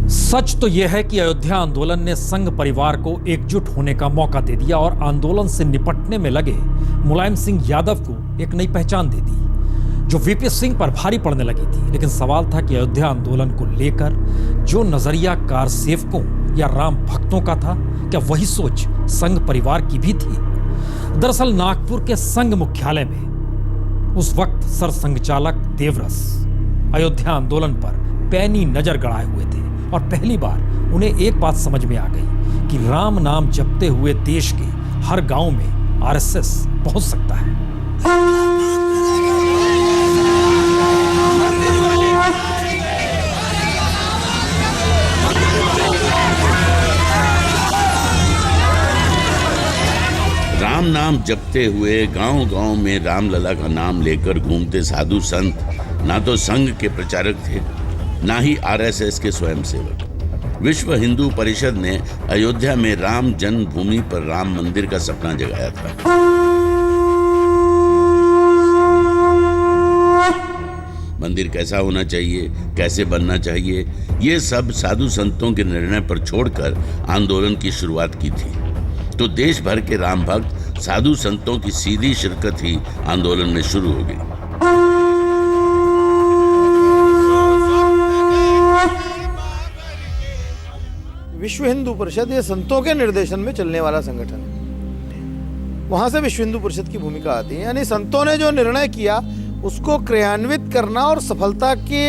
सच तो यह है कि अयोध्या आंदोलन ने संघ परिवार को एकजुट होने का मौका दे दिया और आंदोलन से निपटने में लगे मुलायम सिंह यादव को एक नई पहचान दे दी, जो वीपी सिंह पर भारी पड़ने लगी थी। लेकिन सवाल था कि अयोध्या आंदोलन को लेकर जो नजरिया कार सेवकों या राम भक्तों का था, क्या वही सोच संघ परिवार की भी थी? दरअसल नागपुर के संघ मुख्यालय में उस वक्त सरसंघ चालक देवरस अयोध्या आंदोलन पर पैनी नजर गड़ाए हुए थे और पहली बार उन्हें एक बात समझ में आ गई कि राम नाम जपते हुए देश के हर गांव में आरएसएस पहुंच सकता है। राम नाम जपते हुए गांव-गांव में रामलला का नाम लेकर घूमते साधु संत ना तो संघ के प्रचारक थे, ना ही आरएसएस के स्वयंसेवक। विश्व हिंदू परिषद ने अयोध्या में राम जन्मभूमि पर राम मंदिर का सपना जगाया था। मंदिर कैसा होना चाहिए, कैसे बनना चाहिए, ये सब साधु संतों के निर्णय पर छोड़कर आंदोलन की शुरुआत की थी। तो देश भर के राम भक्त साधु संतों की सीधी शिरकत ही आंदोलन में शुरू हो गई। विश्व हिंदू परिषद ये संतों के निर्देशन में चलने वाला संगठन है। वहां से विश्व हिंदू परिषद की भूमिका आती है, यानी संतों ने जो निर्णय किया उसको क्रियान्वित करना और सफलता के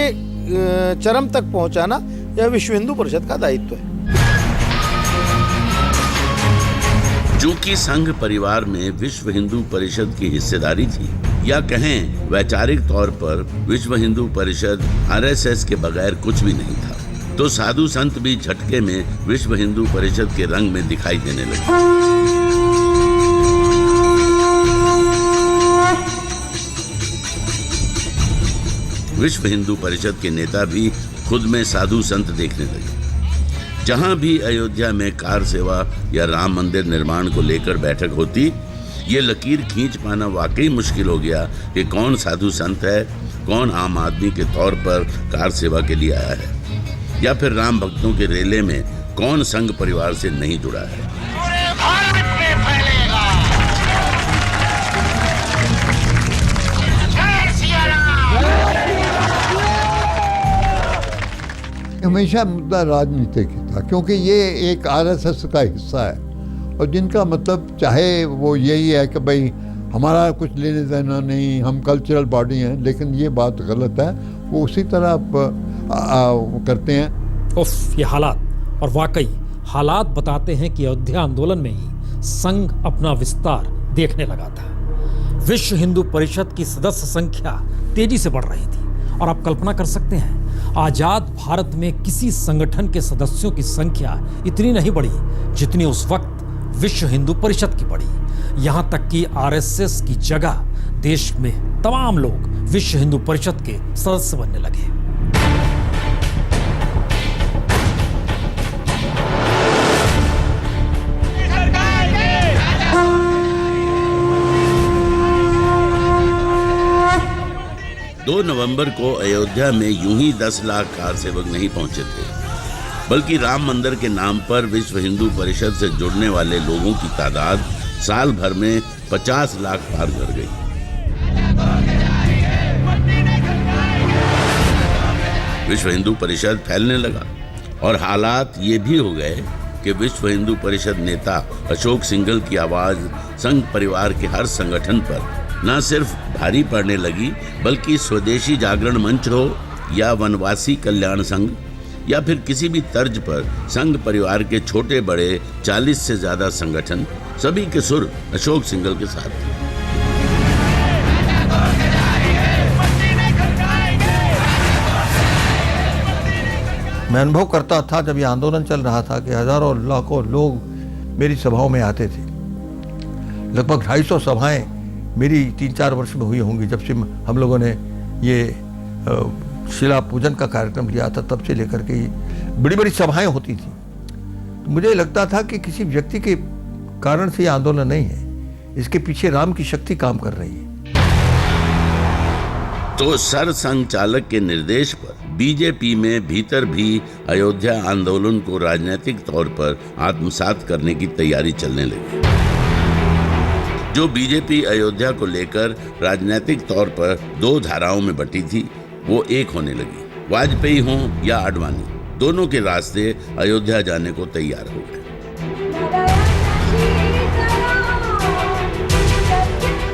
चरम तक पहुंचाना यह विश्व हिंदू परिषद का दायित्व है। चूंकि संघ परिवार में विश्व हिंदू परिषद की हिस्सेदारी थी, या कहें वैचारिक तौर पर विश्व हिंदू परिषद आरएसएस के बगैर कुछ भी नहीं था, तो साधु संत भी झटके में विश्व हिंदू परिषद के रंग में दिखाई देने लगे। विश्व हिंदू परिषद के नेता भी खुद में साधु संत देखने लगे। जहां भी अयोध्या में कार सेवा या राम मंदिर निर्माण को लेकर बैठक होती, ये लकीर खींच पाना वाकई मुश्किल हो गया कि कौन साधु संत है, कौन आम आदमी के तौर पर कार सेवा के लिए आया है, या फिर राम भक्तों के रेले में कौन संघ परिवार से नहीं जुड़ा है। पूरे भारत में फैलेगा। जय सिया राम। हमेशा मुद्दा राजनीतिक ही था, क्योंकि ये एक आरएसएस का हिस्सा है और जिनका मतलब चाहे वो यही है कि भाई हमारा कुछ लेने देना नहीं, हम कल्चरल बॉडी हैं, लेकिन ये बात गलत है। वो उसी तरह करते हैं। उफ, ये हालात, और वाकई हालात बताते हैं कि अयोध्या आंदोलन में ही संघ अपना विस्तार देखने लगा था। विश्व हिंदू परिषद की सदस्य संख्या तेजी से बढ़ रही थी और आप कल्पना कर सकते हैं, आजाद भारत में किसी संगठन के सदस्यों की संख्या इतनी नहीं बढ़ी जितनी उस वक्त विश्व हिंदू परिषद की बढ़ी। यहां तक कि आरएसएस की जगह देश में तमाम लोग विश्व हिंदू परिषद के सदस्य बनने लगे। दो नवंबर को अयोध्या में यूं ही 10 लाख कार सेवक नहीं पहुंचे थे, बल्कि राम मंदिर के नाम पर विश्व हिंदू परिषद से जुड़ने वाले लोगों की तादाद साल भर में 50 लाख पार कर गई। विश्व हिंदू परिषद फैलने लगा और हालात ये भी हो गए कि विश्व हिंदू परिषद नेता अशोक सिंघल की आवाज संघ परिवार के हर संगठन पर न सिर्फ भारी पड़ने लगी, बल्कि स्वदेशी जागरण मंच हो या वनवासी कल्याण संघ या फिर किसी भी तर्ज पर संघ परिवार के छोटे बड़े 40 से ज्यादा संगठन, सभी के सुर अशोक सिंघल के साथ थे। मैं अनुभव करता था जब ये आंदोलन चल रहा था कि हजारों लाखों लोग मेरी सभाओं में आते थे। लगभग 250 सभाएं मेरी 3-4 वर्ष में हुई होंगी, जब से हम लोगों ने ये शिला पूजन का कार्यक्रम लिया था, तब से लेकर के बड़ी बड़ी सभाएं होती थी। तो मुझे लगता था कि किसी व्यक्ति के कारण से ये आंदोलन नहीं है, इसके पीछे राम की शक्ति काम कर रही है। तो सरसंघ चालक के निर्देश पर बीजेपी में भीतर भी अयोध्या आंदोलन को राजनीतिक तौर पर आत्मसात करने की तैयारी चलने लगी। जो बीजेपी अयोध्या को लेकर राजनीतिक तौर पर दो धाराओं में बटी थी, वो एक होने लगी। वाजपेयी हों या आडवाणी, दोनों के रास्ते अयोध्या जाने को तैयार हो गए।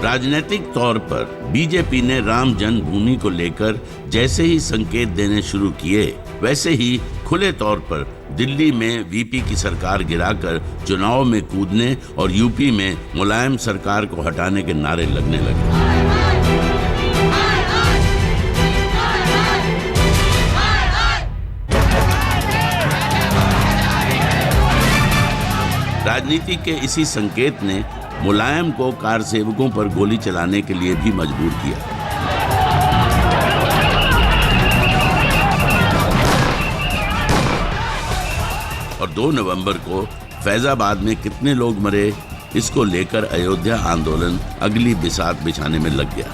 राजनीतिक तौर पर बीजेपी ने राम जन्मभूमि को लेकर जैसे ही संकेत देने शुरू किए, वैसे ही खुले तौर पर दिल्ली में वीपी की सरकार गिराकर चुनाव में कूदने और यूपी में मुलायम सरकार को हटाने के नारे लगने लगे। राजनीति के इसी संकेत ने मुलायम को कार सेवकों पर गोली चलाने के लिए भी मजबूर किया। और 2 नवंबर को फैजाबाद में कितने लोग मरे, इसको लेकर अयोध्या आंदोलन अगली बिसात बिछाने में लग गया।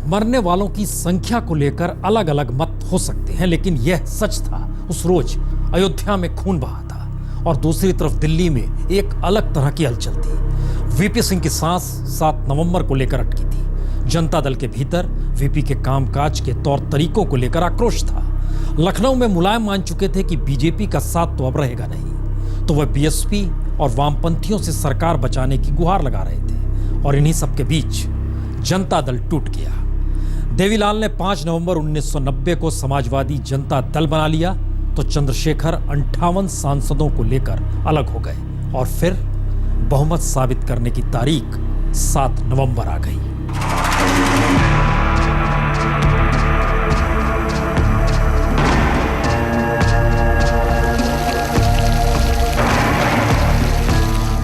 मरने वालों की संख्या को लेकर अलग अलग मत हो सकते हैं, लेकिन यह सच था, उस रोज अयोध्या में खून बहा था और दूसरी तरफ दिल्ली में एक अलग तरह की हलचल थी। वीपी सिंह की सांस 7 नवंबर को लेकर अटकी थी। जनता दल के भीतर वीपी के कामकाज के तौर तरीकों को लेकर आक्रोश था। लखनऊ में मुलायम मान चुके थे कि बीजेपी का साथ तो अब रहेगा नहीं, तो वह बीएसपी और वामपंथियों से सरकार बचाने की गुहार लगा रहे थे। और इन्हीं सबके बीच जनता दल टूट गया। देवीलाल ने 5 नवंबर 1990 को समाजवादी जनता दल बना लिया, तो चंद्रशेखर 58 सांसदों को लेकर अलग हो गए और फिर बहुमत साबित करने की तारीख 7 नवंबर आ गई।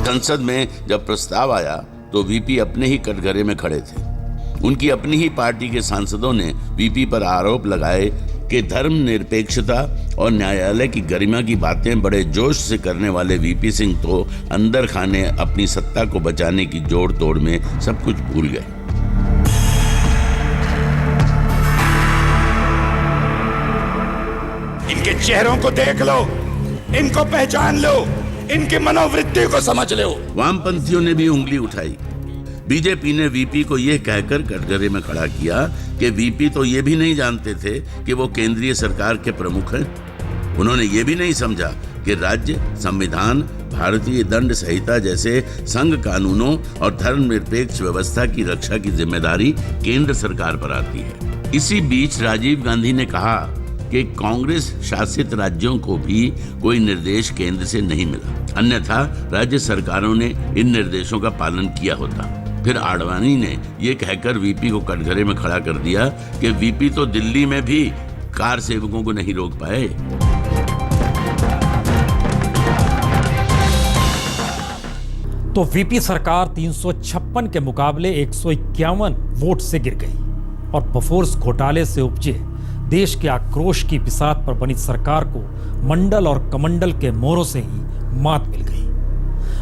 संसद में जब प्रस्ताव आया तो वीपी अपने ही कटघरे में खड़े थे। उनकी अपनी ही पार्टी के सांसदों ने वीपी पर आरोप लगाए कि धर्मनिरपेक्षता और न्यायालय की गरिमा की बातें बड़े जोश से करने वाले वीपी सिंह तो अंदर खाने अपनी सत्ता को बचाने की जोड़ तोड़ में सब कुछ भूल गए। इनके चेहरों को देख लो, इनको पहचान लो, इनकी मनोवृत्ति को समझ लो। वामपंथियों ने भी उंगली उठाई। बीजेपी ने वीपी को यह कहकर कटघरे में खड़ा किया कि वीपी तो ये भी नहीं जानते थे कि वो केंद्रीय सरकार के प्रमुख हैं। उन्होंने ये भी नहीं समझा कि राज्य, संविधान, भारतीय दंड संहिता जैसे संघ कानूनों और धर्मनिरपेक्ष व्यवस्था की रक्षा की जिम्मेदारी केंद्र सरकार पर आती है। इसी बीच राजीव गांधी ने कहा कि कांग्रेस शासित राज्यों को भी कोई निर्देश केंद्र से नहीं मिला, अन्यथा राज्य सरकारों ने इन निर्देशों का पालन किया होता। फिर आडवाणी ने यह कहकर वीपी को कटघरे में खड़ा कर दिया कि वीपी तो दिल्ली में भी कार सेवकों को नहीं रोक पाए। तो वीपी सरकार 356 के मुकाबले 151 वोट से गिर गई और बफोर्स घोटाले से उपजे देश के आक्रोश की बिसात पर बनी सरकार को मंडल और कमंडल के मोहरों से ही मात मिल गई।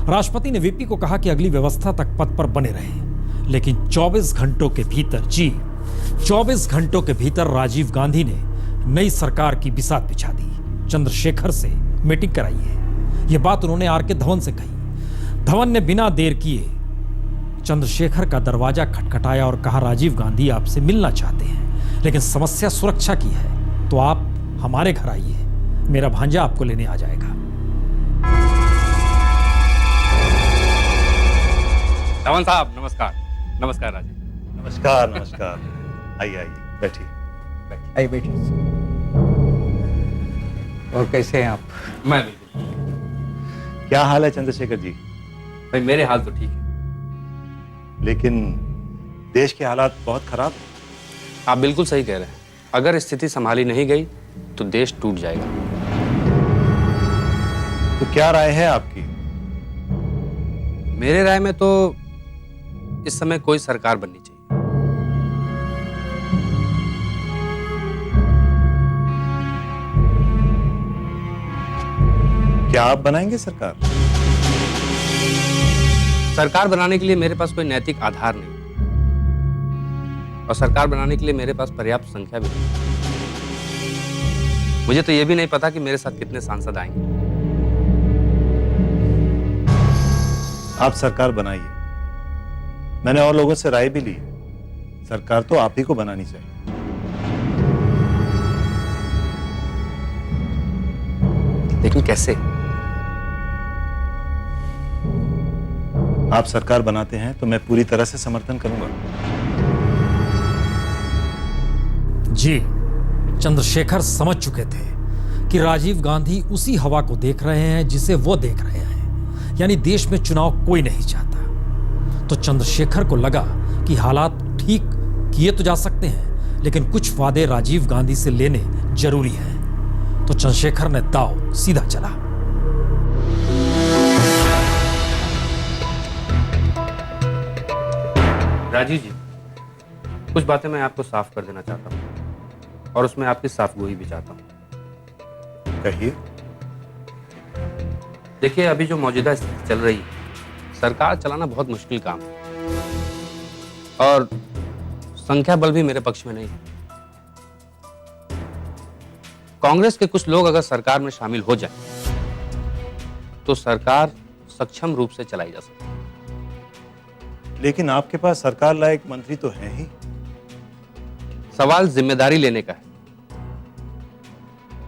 राष्ट्रपति ने वीपी को कहा कि अगली व्यवस्था तक पद पर बने रहे, लेकिन 24 घंटों के भीतर राजीव गांधी ने नई सरकार की बिसात बिछा दी। चंद्रशेखर से मीटिंग कराई है, यह बात उन्होंने आर.के. धवन से कही। धवन ने बिना देर किए चंद्रशेखर का दरवाजा खटखटाया और कहा, राजीव गांधी आपसे मिलना चाहते हैं, लेकिन समस्या सुरक्षा की है, तो आप हमारे घर आइए, मेरा भांजा आपको लेने आ जाएगा। धवन साहब नमस्कार। नमस्कार राजीव। नमस्कार नमस्कार। आइए आइए बैठिए। आइए बैठिए। और कैसे हैं आप? मैं बिल्कुल। क्या हाल है चंद्रशेखर जी? भाई मेरे हाल तो ठीक है, लेकिन देश के हालात बहुत खराब हैं। आप बिल्कुल सही कह रहे हैं। अगर स्थिति संभाली नहीं गई तो देश टूट जाएगा। तो क्या राय है आपकी? मेरे राय में तो इस समय कोई सरकार बननी चाहिए। क्या आप बनाएंगे सरकार? सरकार बनाने के लिए मेरे पास कोई नैतिक आधार नहीं और सरकार बनाने के लिए मेरे पास पर्याप्त संख्या भी नहीं। मुझे तो यह भी नहीं पता कि मेरे साथ कितने सांसद आएंगे। आप सरकार बनाइए। मैंने और लोगों से राय भी ली। सरकार तो आप ही को बनानी चाहिए। लेकिन कैसे? आप सरकार बनाते हैं तो मैं पूरी तरह से समर्थन करूंगा। जी, चंद्रशेखर समझ चुके थे कि राजीव गांधी उसी हवा को देख रहे हैं जिसे वो देख रहे हैं, यानी देश में चुनाव कोई नहीं चाहता। तो चंद्रशेखर को लगा कि हालात ठीक किए तो जा सकते हैं, लेकिन कुछ वादे राजीव गांधी से लेने जरूरी हैं। तो चंद्रशेखर ने दांव सीधा चला। राजीव जी, कुछ बातें मैं आपको साफ कर देना चाहता हूं और उसमें आपकी साफगोई भी चाहता हूं। कहिए। देखिए, अभी जो मौजूदा स्थिति चल रही है, सरकार चलाना बहुत मुश्किल काम है और संख्या बल भी मेरे पक्ष में नहीं है। कांग्रेस के कुछ लोग अगर सरकार में शामिल हो जाए तो सरकार सक्षम रूप से चलाई जा सकती है। लेकिन आपके पास सरकार लायक मंत्री तो हैं ही। सवाल जिम्मेदारी लेने का है।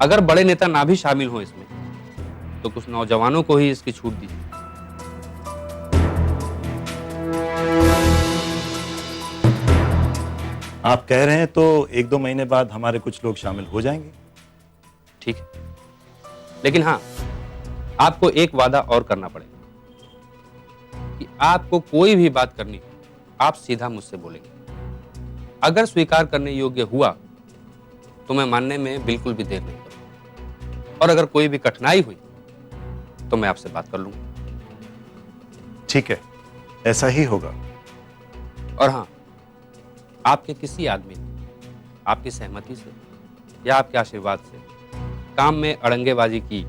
अगर बड़े नेता ना भी शामिल हो इसमें तो कुछ नौजवानों को ही इसकी छूट दीजिए। आप कह रहे हैं तो 1-2 महीने बाद हमारे कुछ लोग शामिल हो जाएंगे। ठीक है, लेकिन हाँ, आपको एक वादा और करना पड़ेगा कि आपको कोई भी बात करनी हो, आप सीधा मुझसे बोलेंगे। अगर स्वीकार करने योग्य हुआ तो मैं मानने में बिल्कुल भी देर नहीं करूंगा और अगर कोई भी कठिनाई हुई तो मैं आपसे बात कर लूंगा। ठीक है, ऐसा ही होगा। और हाँ, आपके किसी आदमी ने आपकी सहमति से या आपके आशीर्वाद से काम में अड़ंगेबाजी की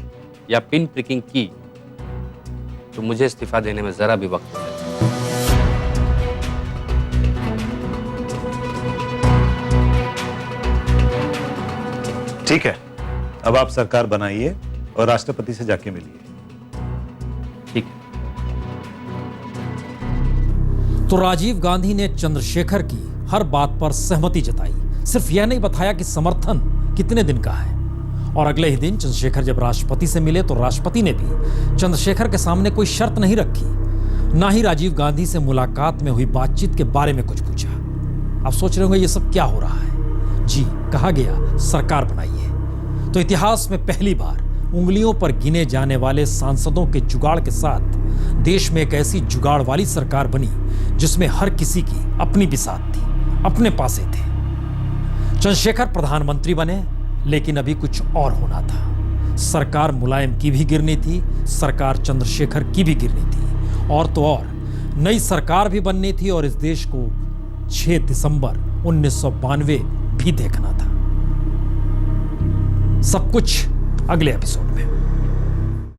या पिन प्रिकिंग की तो मुझे इस्तीफा देने में जरा भी वक्त नहीं लगेगा। ठीक है, अब आप सरकार बनाइए और राष्ट्रपति से जाके मिलिए। ठीक है। तो राजीव गांधी ने चंद्रशेखर की हर बात पर सहमति जताई, सिर्फ यह नहीं बताया कि समर्थन कितने दिन का है। और अगले ही दिन चंद्रशेखर जब राष्ट्रपति से मिले तो राष्ट्रपति ने भी चंद्रशेखर के सामने कोई शर्त नहीं रखी, ना ही राजीव गांधी से मुलाकात में हुई बातचीत के बारे में कुछ पूछा। आप सोच रहे होंगे ये सब क्या हो रहा है। जी, कहा गया सरकार बनाइए तो इतिहास में पहली बार उंगलियों पर गिने जाने वाले सांसदों के जुगाड़ के साथ देश में एक ऐसी जुगाड़ वाली सरकार बनी जिसमें हर किसी की अपनी बिसात थी, अपने पासे थे। चंद्रशेखर प्रधानमंत्री बने, लेकिन अभी कुछ और होना था। सरकार मुलायम की भी गिरनी थी, सरकार चंद्रशेखर की भी गिरनी थी, और तो और नई सरकार भी बननी थी और इस देश को 6 दिसंबर 1992 भी देखना था। सब कुछ अगले एपिसोड में।